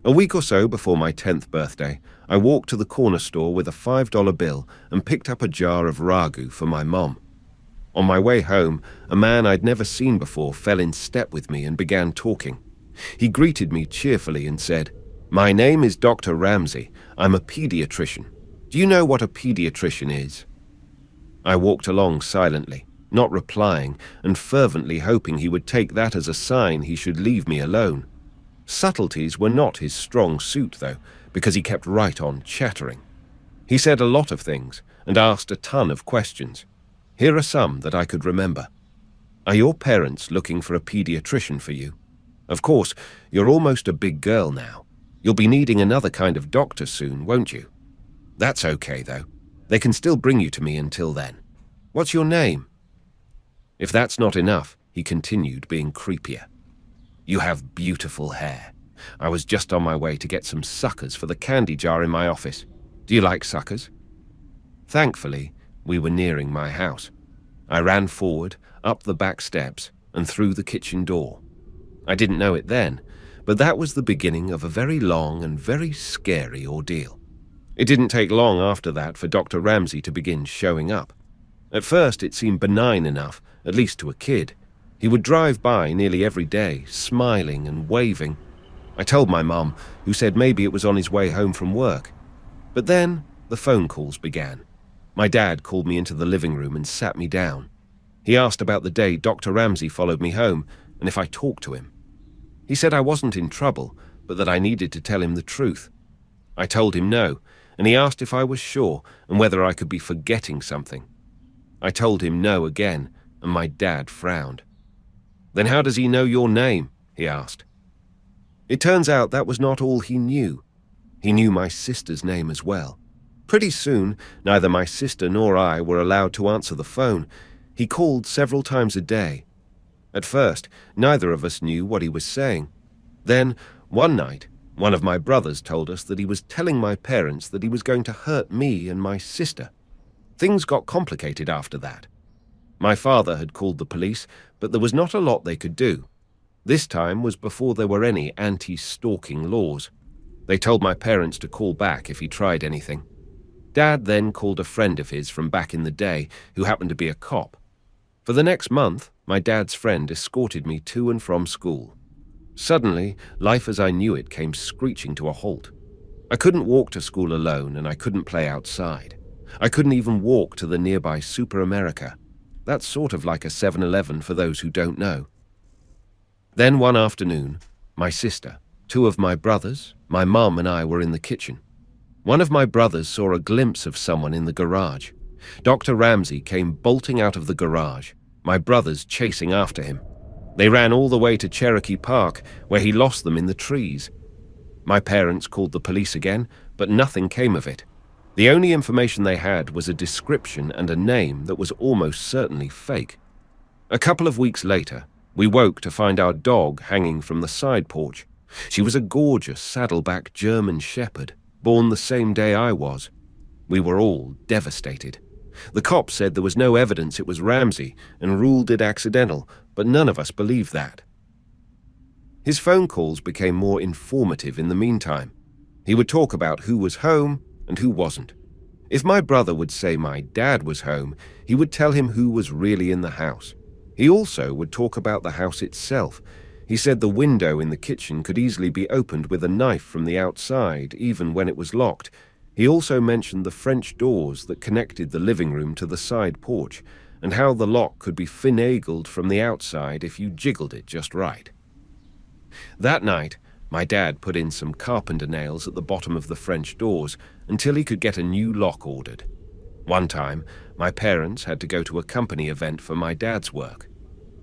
A week or so before my 10th birthday, I walked to the corner store with a $5 bill and picked up a jar of ragu for my mom. On my way home, a man I'd never seen before fell in step with me and began talking. He greeted me cheerfully and said, "My name is Dr. Ramsey. I'm a pediatrician. Do you know what a pediatrician is?" I walked along silently, not replying, and fervently hoping he would take that as a sign he should leave me alone. Subtleties were not his strong suit, though, because he kept right on chattering. He said a lot of things and asked a ton of questions. Here are some that I could remember. Are your parents looking for a pediatrician for you? Of course, you're almost a big girl now. You'll be needing another kind of doctor soon, won't you? That's okay, though. They can still bring you to me until then. What's your name? If that's not enough, he continued, being creepier. You have beautiful hair. I was just on my way to get some suckers for the candy jar in my office. Do you like suckers? Thankfully, we were nearing my house. I ran forward, up the back steps, and through the kitchen door. I didn't know it then, but that was the beginning of a very long and very scary ordeal. It didn't take long after that for Dr. Ramsey to begin showing up. At first, it seemed benign enough, at least to a kid. He would drive by nearly every day, smiling and waving. I told my mum, who said maybe it was on his way home from work. But then the phone calls began. My dad called me into the living room and sat me down. He asked about the day Dr. Ramsey followed me home and if I talked to him. He said I wasn't in trouble, but that I needed to tell him the truth. I told him no, and he asked if I was sure and whether I could be forgetting something. I told him no again, and my dad frowned. Then how does he know your name? He asked. It turns out that was not all he knew. He knew my sister's name as well. Pretty soon, neither my sister nor I were allowed to answer the phone. He called several times a day. At first, neither of us knew what he was saying. Then, one night, one of my brothers told us that he was telling my parents that he was going to hurt me and my sister. Things got complicated after that. My father had called the police, but there was not a lot they could do. This time was before there were any anti-stalking laws. They told my parents to call back if he tried anything. Dad then called a friend of his from back in the day who happened to be a cop. For the next month, my dad's friend escorted me to and from school. Suddenly, life as I knew it came screeching to a halt. I couldn't walk to school alone and I couldn't play outside. I couldn't even walk to the nearby Super America. That's sort of like a 7-Eleven for those who don't know. Then one afternoon, my sister, two of my brothers, my mum and I were in the kitchen. One of my brothers saw a glimpse of someone in the garage. Dr. Ramsey came bolting out of the garage, my brothers chasing after him. They ran all the way to Cherokee Park, where he lost them in the trees. My parents called the police again, but nothing came of it. The only information they had was a description and a name that was almost certainly fake. A couple of weeks later, we woke to find our dog hanging from the side porch. She was a gorgeous saddleback German shepherd, born the same day I was. We were all devastated. The cops said there was no evidence it was Ramsey and ruled it accidental, but none of us believed that. His phone calls became more informative in the meantime. He would talk about who was home and who wasn't. If my brother would say my dad was home, he would tell him who was really in the house. He also would talk about the house itself. He said the window in the kitchen could easily be opened with a knife from the outside, even when it was locked. He also mentioned the French doors that connected the living room to the side porch, and how the lock could be finagled from the outside if you jiggled it just right. That night, my dad put in some carpenter nails at the bottom of the French doors until he could get a new lock ordered. One time, my parents had to go to a company event for my dad's work.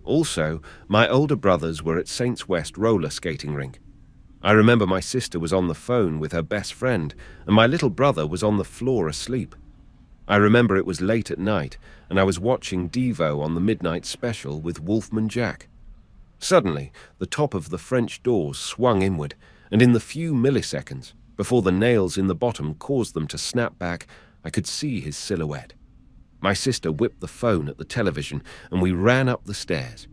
Also, my older brothers were at Saints West roller skating rink. I remember my sister was on the phone with her best friend, and my little brother was on the floor asleep. I remember it was late at night, and I was watching Devo on the midnight special with Wolfman Jack. Suddenly, the top of the French doors swung inward, and in the few milliseconds, before the nails in the bottom caused them to snap back, I could see his silhouette. My sister whipped the phone at the television, and we ran up the stairs.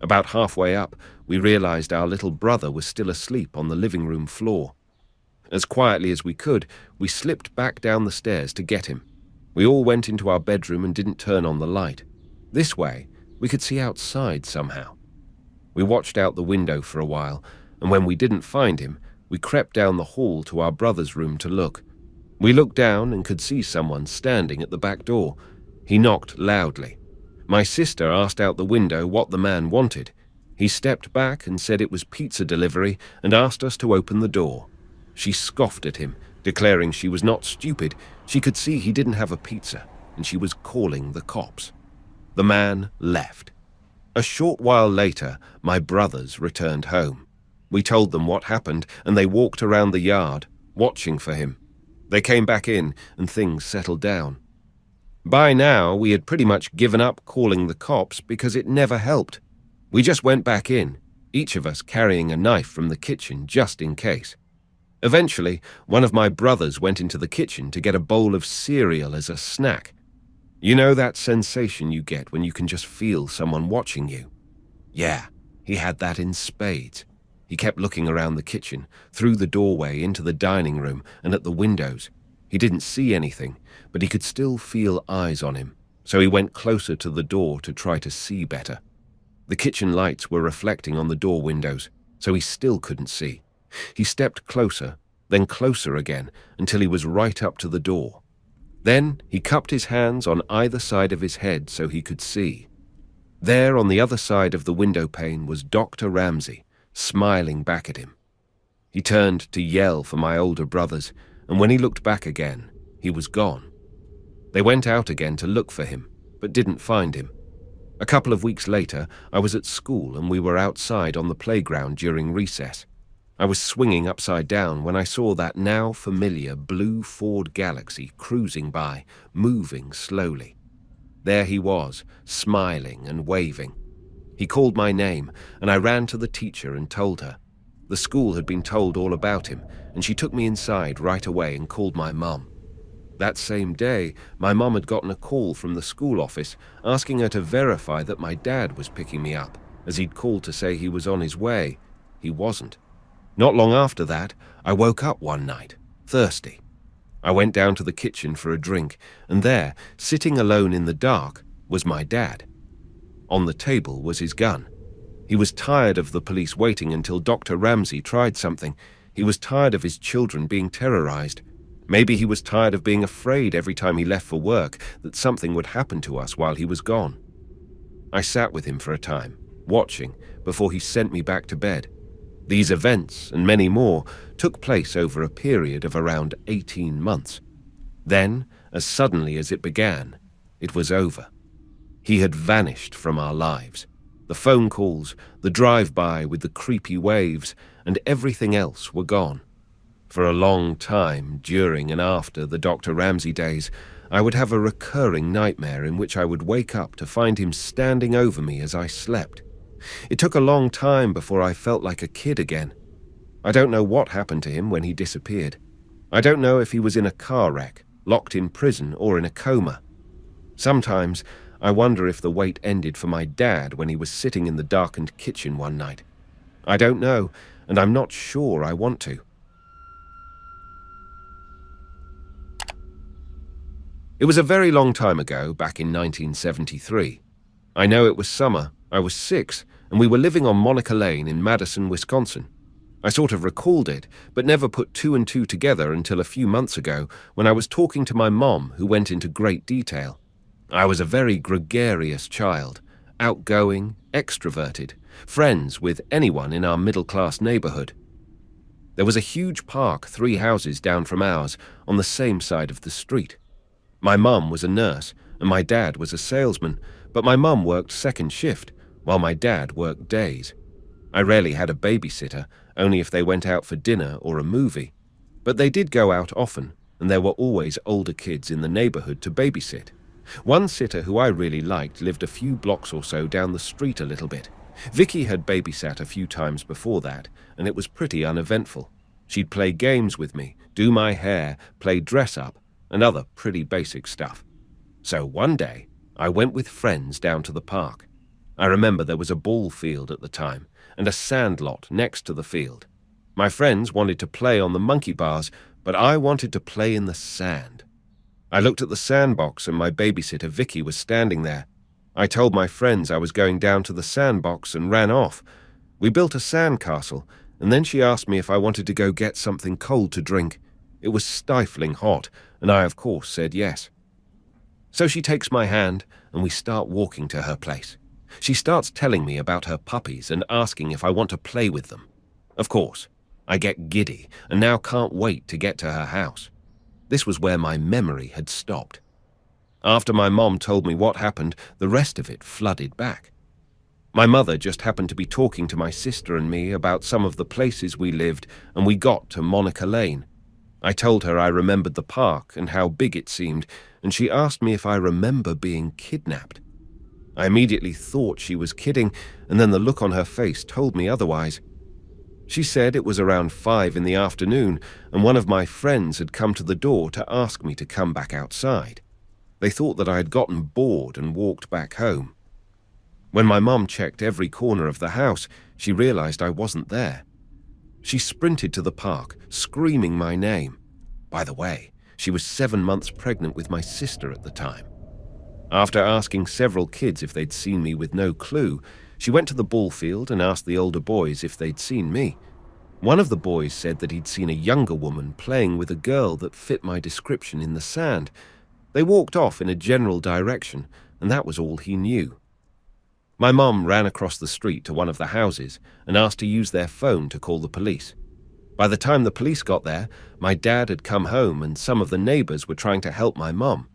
About halfway up, we realized our little brother was still asleep on the living room floor. As quietly as we could, we slipped back down the stairs to get him. We all went into our bedroom and didn't turn on the light. This way, we could see outside somehow. We watched out the window for a while, and when we didn't find him, we crept down the hall to our brother's room to look. We looked down and could see someone standing at the back door. He knocked loudly. My sister asked out the window what the man wanted. He stepped back and said it was pizza delivery and asked us to open the door. She scoffed at him, declaring she was not stupid. She could see he didn't have a pizza, and she was calling the cops. The man left. A short while later, my brothers returned home. We told them what happened, and they walked around the yard, watching for him. They came back in, and things settled down. By now, we had pretty much given up calling the cops because it never helped. We just went back in, each of us carrying a knife from the kitchen just in case. Eventually, one of my brothers went into the kitchen to get a bowl of cereal as a snack. You know that sensation you get when you can just feel someone watching you? Yeah, he had that in spades. He kept looking around the kitchen, through the doorway into the dining room and at the windows. He didn't see anything, but he could still feel eyes on him, so he went closer to the door to try to see better. The kitchen lights were reflecting on the door windows, so he still couldn't see. He stepped closer, then closer again, until he was right up to the door. Then he cupped his hands on either side of his head so he could see. There on the other side of the window pane was Dr. Ramsey, smiling back at him. He turned to yell for my older brothers, and when he looked back again, he was gone. They went out again to look for him, but didn't find him. A couple of weeks later, I was at school and we were outside on the playground during recess. I was swinging upside down when I saw that now familiar blue Ford Galaxy cruising by, moving slowly. There he was, smiling and waving. He called my name, and I ran to the teacher and told her. The school had been told all about him, and she took me inside right away and called my mum. That same day, my mum had gotten a call from the school office asking her to verify that my dad was picking me up, as he'd called to say he was on his way. He wasn't. Not long after that, I woke up one night, thirsty. I went down to the kitchen for a drink, and there, sitting alone in the dark, was my dad. On the table was his gun. He was tired of the police waiting until Dr. Ramsey tried something. He was tired of his children being terrorized. Maybe he was tired of being afraid every time he left for work that something would happen to us while he was gone. I sat with him for a time, watching, before he sent me back to bed. These events, and many more, took place over a period of around 18 months. Then, as suddenly as it began, it was over. He had vanished from our lives. The phone calls, the drive-by with the creepy waves, and everything else were gone. For a long time, during and after the Dr. Ramsey days, I would have a recurring nightmare in which I would wake up to find him standing over me as I slept. It took a long time before I felt like a kid again. I don't know what happened to him when he disappeared. I don't know if he was in a car wreck, locked in prison, or in a coma. Sometimes I wonder if the wait ended for my dad when he was sitting in the darkened kitchen one night. I don't know, and I'm not sure I want to. It was a very long time ago, back in 1973. I know it was summer, I was 6, and we were living on Monica Lane in Madison, Wisconsin. I sort of recalled it, but never put 2 and 2 together until a few months ago when I was talking to my mom, who went into great detail. I was a very gregarious child, outgoing, extroverted, friends with anyone in our middle-class neighborhood. There was a huge park 3 houses down from ours on the same side of the street. My mum was a nurse, and my dad was a salesman, but my mum worked second shift, while my dad worked days. I rarely had a babysitter, only if they went out for dinner or a movie. But they did go out often, and there were always older kids in the neighborhood to babysit. One sitter who I really liked lived a few blocks or so down the street a little bit. Vicky had babysat a few times before that, and it was pretty uneventful. She'd play games with me, do my hair, play dress-up, and other pretty basic stuff. So one day, I went with friends down to the park. I remember there was a ball field at the time, and a sand lot next to the field. My friends wanted to play on the monkey bars, but I wanted to play in the sand. I looked at the sandbox and my babysitter Vicky was standing there. I told my friends I was going down to the sandbox and ran off. We built a sandcastle, and then she asked me if I wanted to go get something cold to drink. It was stifling hot, and I of course said yes. So she takes my hand and we start walking to her place. She starts telling me about her puppies and asking if I want to play with them. Of course, I get giddy and now can't wait to get to her house. This was where my memory had stopped. After my mom told me what happened, the rest of it flooded back. My mother just happened to be talking to my sister and me about some of the places we lived, and we got to Monica Lane. I told her I remembered the park and how big it seemed, and she asked me if I remember being kidnapped. I immediately thought she was kidding, and then the look on her face told me otherwise. She said it was around 5 in the afternoon, and one of my friends had come to the door to ask me to come back outside. They thought that I had gotten bored and walked back home. When my mum checked every corner of the house, she realized I wasn't there. She sprinted to the park, screaming my name. By the way, she was 7 months pregnant with my sister at the time. After asking several kids if they'd seen me with no clue, she went to the ball field and asked the older boys if they'd seen me. One of the boys said that he'd seen a younger woman playing with a girl that fit my description in the sand. They walked off in a general direction, and that was all he knew. My mum ran across the street to one of the houses and asked to use their phone to call the police. By the time the police got there, my dad had come home and some of the neighbors were trying to help my mum.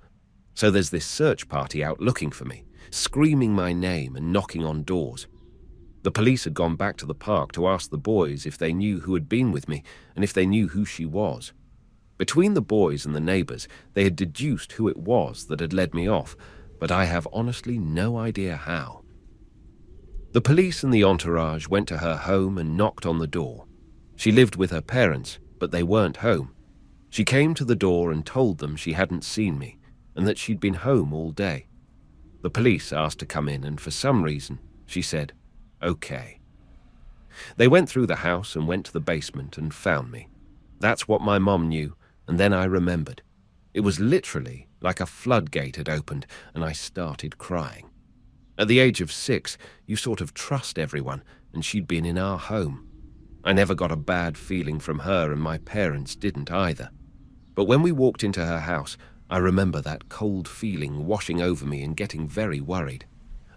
So there's this search party out looking for me, screaming my name and knocking on doors. The police had gone back to the park to ask the boys if they knew who had been with me and if they knew who she was. Between the boys and the neighbors, they had deduced who it was that had led me off, but I have honestly no idea how. The police and the entourage went to her home and knocked on the door. She lived with her parents, but they weren't home. She came to the door and told them she hadn't seen me and that she'd been home all day. The police asked to come in, and for some reason, she said, "Okay." They went through the house and went to the basement and found me. That's what my mom knew, and then I remembered. It was literally like a floodgate had opened, and I started crying. At the age of 6, you sort of trust everyone, and she'd been in our home. I never got a bad feeling from her, and my parents didn't either. But when we walked into her house, I remember that cold feeling washing over me and getting very worried.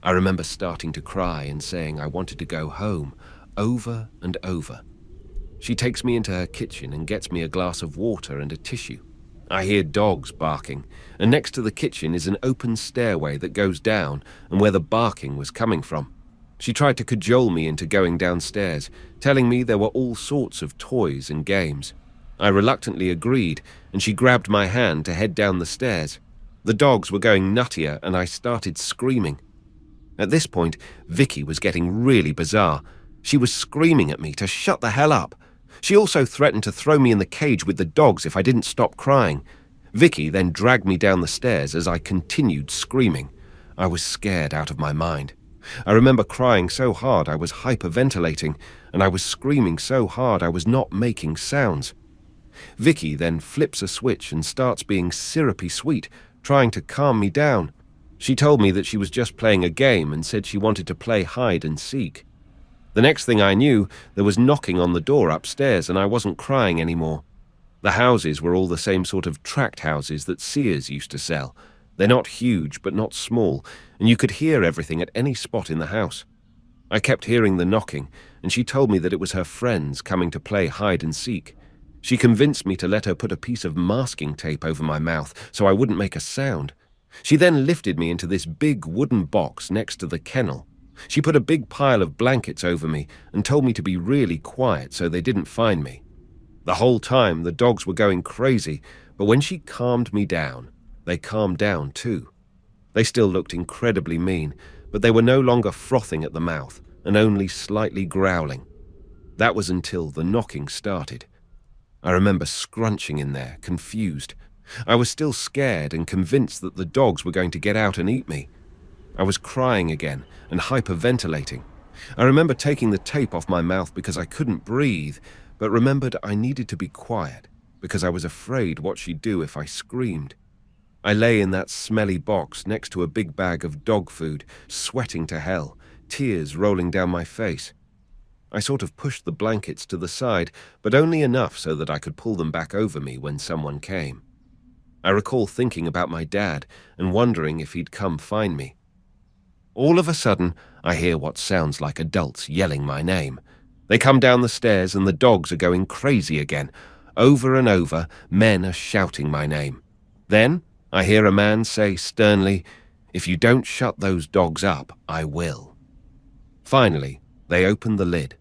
I remember starting to cry and saying I wanted to go home, over and over. She takes me into her kitchen and gets me a glass of water and a tissue. I hear dogs barking, and next to the kitchen is an open stairway that goes down and where the barking was coming from. She tried to cajole me into going downstairs, telling me there were all sorts of toys and games. I reluctantly agreed, and she grabbed my hand to head down the stairs. The dogs were going nuttier, and I started screaming. At this point, Vicky was getting really bizarre. She was screaming at me to shut the hell up. She also threatened to throw me in the cage with the dogs if I didn't stop crying. Vicky then dragged me down the stairs as I continued screaming. I was scared out of my mind. I remember crying so hard I was hyperventilating, and I was screaming so hard I was not making sounds. Vicky then flips a switch and starts being syrupy sweet, trying to calm me down. She told me that she was just playing a game and said she wanted to play hide and seek. The next thing I knew, there was knocking on the door upstairs and I wasn't crying anymore. The houses were all the same sort of tract houses that Sears used to sell. They're not huge but not small, and you could hear everything at any spot in the house. I kept hearing the knocking, and she told me that it was her friends coming to play hide and seek. She convinced me to let her put a piece of masking tape over my mouth so I wouldn't make a sound. She then lifted me into this big wooden box next to the kennel. She put a big pile of blankets over me and told me to be really quiet so they didn't find me. The whole time the dogs were going crazy, but when she calmed me down, they calmed down too. They still looked incredibly mean, but they were no longer frothing at the mouth and only slightly growling. That was until the knocking started. I remember scrunching in there, confused. I was still scared and convinced that the dogs were going to get out and eat me. I was crying again and hyperventilating. I remember taking the tape off my mouth because I couldn't breathe, but remembered I needed to be quiet because I was afraid what she'd do if I screamed. I lay in that smelly box next to a big bag of dog food, sweating to hell, tears rolling down my face. I sort of pushed the blankets to the side, but only enough so that I could pull them back over me when someone came. I recall thinking about my dad and wondering if he'd come find me. All of a sudden, I hear what sounds like adults yelling my name. They come down the stairs and the dogs are going crazy again. Over and over, men are shouting my name. Then, I hear a man say sternly, "If you don't shut those dogs up, I will." Finally, they opened the lid.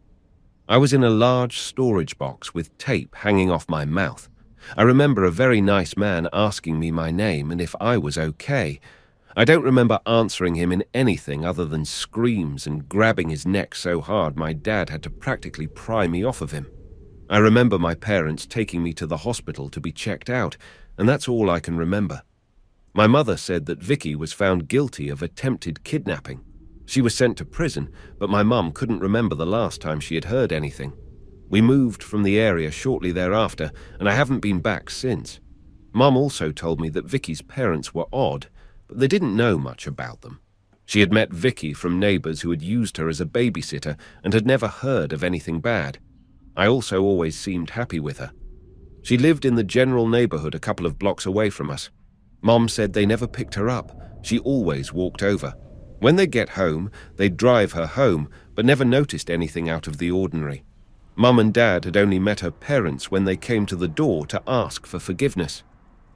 I was in a large storage box with tape hanging off my mouth. I remember a very nice man asking me my name and if I was okay. I don't remember answering him in anything other than screams and grabbing his neck so hard my dad had to practically pry me off of him. I remember my parents taking me to the hospital to be checked out, and that's all I can remember. My mother said that Vicky was found guilty of attempted kidnapping. She was sent to prison, but my mum couldn't remember the last time she had heard anything. We moved from the area shortly thereafter, and I haven't been back since. Mum also told me that Vicky's parents were odd, but they didn't know much about them. She had met Vicky from neighbours who had used her as a babysitter and had never heard of anything bad. I also always seemed happy with her. She lived in the general neighbourhood a couple of blocks away from us. Mom said they never picked her up. She always walked over. When they'd get home, they'd drive her home, but never noticed anything out of the ordinary. Mum and Dad had only met her parents when they came to the door to ask for forgiveness.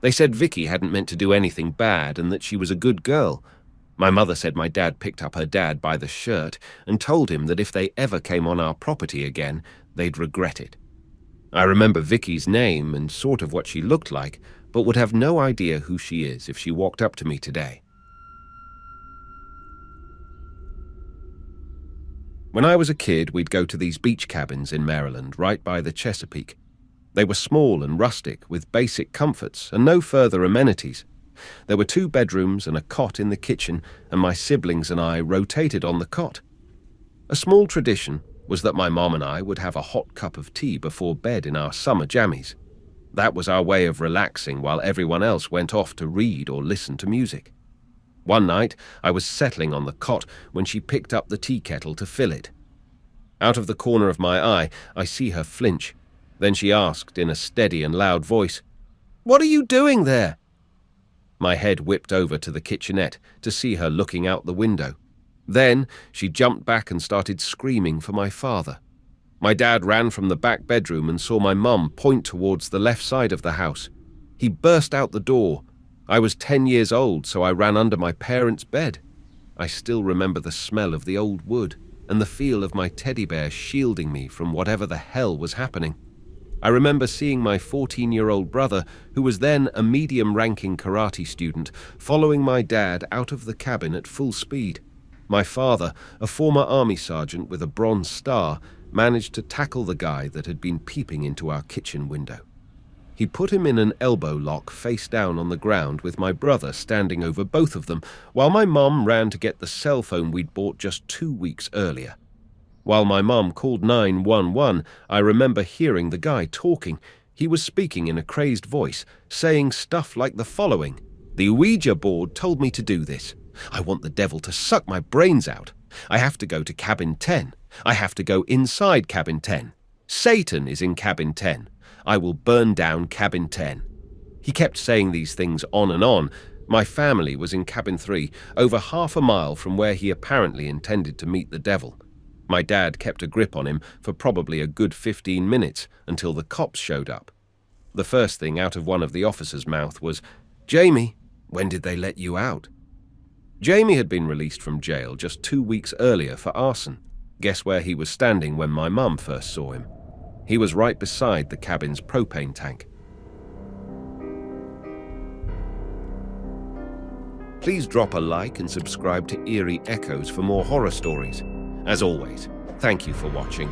They said Vicky hadn't meant to do anything bad and that she was a good girl. My mother said my dad picked up her dad by the shirt and told him that if they ever came on our property again, they'd regret it. I remember Vicky's name and sort of what she looked like, but would have no idea who she is if she walked up to me today. When I was a kid, we'd go to these beach cabins in Maryland, right by the Chesapeake. They were small and rustic, with basic comforts and no further amenities. There were 2 bedrooms and a cot in the kitchen, and my siblings and I rotated on the cot. A small tradition was that my mom and I would have a hot cup of tea before bed in our summer jammies. That was our way of relaxing while everyone else went off to read or listen to music. One night, I was settling on the cot when she picked up the tea kettle to fill it. Out of the corner of my eye, I see her flinch. Then she asked in a steady and loud voice, "What are you doing there?" My head whipped over to the kitchenette to see her looking out the window. Then she jumped back and started screaming for my father. My dad ran from the back bedroom and saw my mum point towards the left side of the house. He burst out the door. I was 10 years old, so I ran under my parents' bed. I still remember the smell of the old wood and the feel of my teddy bear shielding me from whatever the hell was happening. I remember seeing my 14-year-old brother, who was then a medium-ranking karate student, following my dad out of the cabin at full speed. My father, a former army sergeant with a bronze star, managed to tackle the guy that had been peeping into our kitchen window. He put him in an elbow lock face down on the ground with my brother standing over both of them, while my mum ran to get the cell phone we'd bought just 2 weeks earlier. While my mum called 911, I remember hearing the guy talking. He was speaking in a crazed voice, saying stuff like the following: "The Ouija board told me to do this. I want the devil to suck my brains out. I have to go to cabin 10. I have to go inside cabin 10. Satan is in cabin 10. I will burn down cabin 10. He kept saying these things on and on. My family was in cabin 3, over half a mile from where he apparently intended to meet the devil. My dad kept a grip on him for probably a good 15 minutes until the cops showed up. The first thing out of one of the officers' mouth was, "Jamie, when did they let you out?" Jamie had been released from jail just 2 weeks earlier for arson. Guess where he was standing when my mum first saw him? He was right beside the cabin's propane tank. Please drop a like and subscribe to Eerie Echoes for more horror stories. As always, thank you for watching.